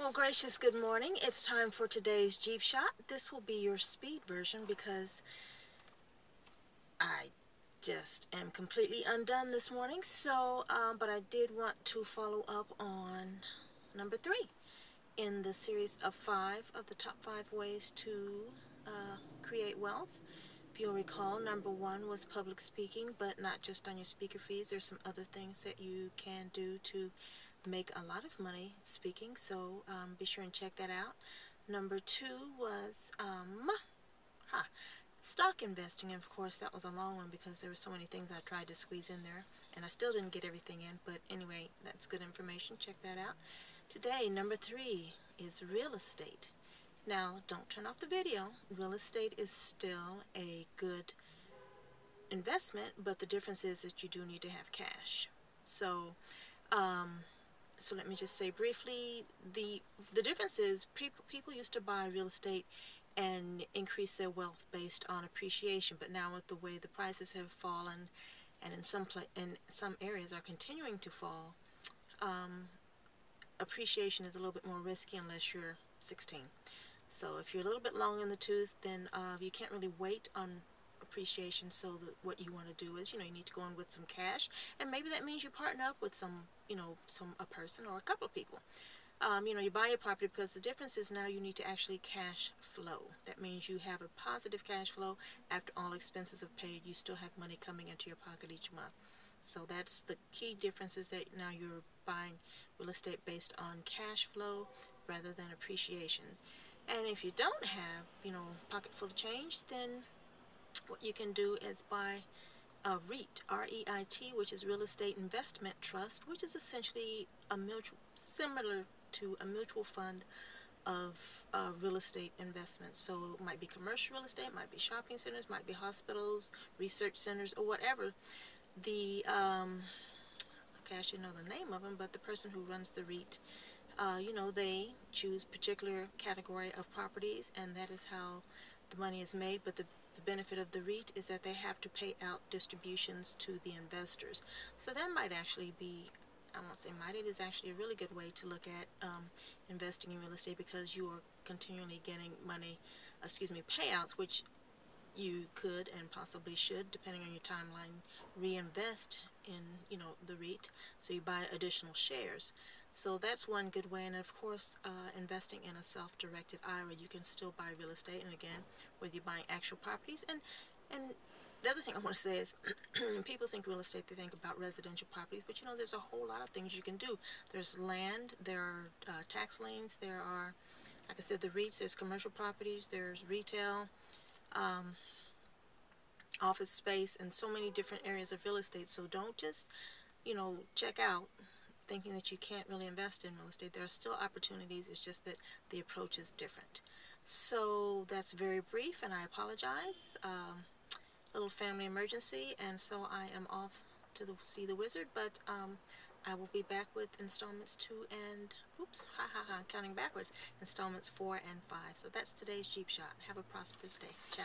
Well, gracious good morning. It's time for today's Jeep Shot. This will be your speed version because I just am completely undone this morning. But I did want to follow up on number 3 in the series of 5 of the top 5 ways to create wealth. If you'll recall, number 1 was public speaking, but not just on your speaker fees. There's some other things that you can do to make a lot of money speaking, so be sure and check that out. Number 2 was stock investing, and of course that was a long one because there were so many things I tried to squeeze in there, and I still didn't get everything in, but anyway, that's good information. Check that out. Today, number 3 is real estate. Now, don't turn off the video. Real estate is still a good investment, but the difference is that you do need to have cash. So let me just say briefly, the difference is people used to buy real estate and increase their wealth based on appreciation, but now with the way the prices have fallen, and in some areas are continuing to fall, appreciation is a little bit more risky unless you're 16. So if you're a little bit long in the tooth, then you can't really wait on appreciation. So what you want to do is, you need to go in with some cash, and maybe that means you partner up with a person or a couple of people. You buy your property because the difference is now you need to actually cash flow. That means you have a positive cash flow after all expenses are paid. You still have money coming into your pocket each month. So that's the key difference, is that now you're buying real estate based on cash flow rather than appreciation. And if you don't have, a pocket full of change, then what you can do is buy a REIT, R-E-I-T, which is Real Estate Investment Trust, which is essentially similar to a mutual fund of real estate investments. So it might be commercial real estate, might be shopping centers, might be hospitals, research centers, or whatever. I should know the name of them, but the person who runs the REIT, they choose particular category of properties, and that is how the money is made. But the benefit of the REIT is that they have to pay out distributions to the investors. So that might actually be, I won't say might, it is actually a really good way to look at investing in real estate, because you are continually getting payouts, which you could and possibly should, depending on your timeline, reinvest in, the REIT. So you buy additional shares. So that's one good way. And of course, investing in a self-directed IRA, you can still buy real estate. And again, whether you're buying actual properties, and the other thing I want to say is, people think real estate, they think about residential properties, but there's a whole lot of things you can do. There's land, there are tax liens, there are, like I said, the REITs, there's commercial properties, there's retail, office space, and so many different areas of real estate. So don't just, check out thinking that you can't really invest in real estate. There are still opportunities. It's just that the approach is different. So that's very brief, and I apologize. Little family emergency, and so I am off to see the wizard, but I will be back with installments 2 and, counting backwards, installments 4 and 5. So that's today's Jeep Shot. Have a prosperous day. Ciao.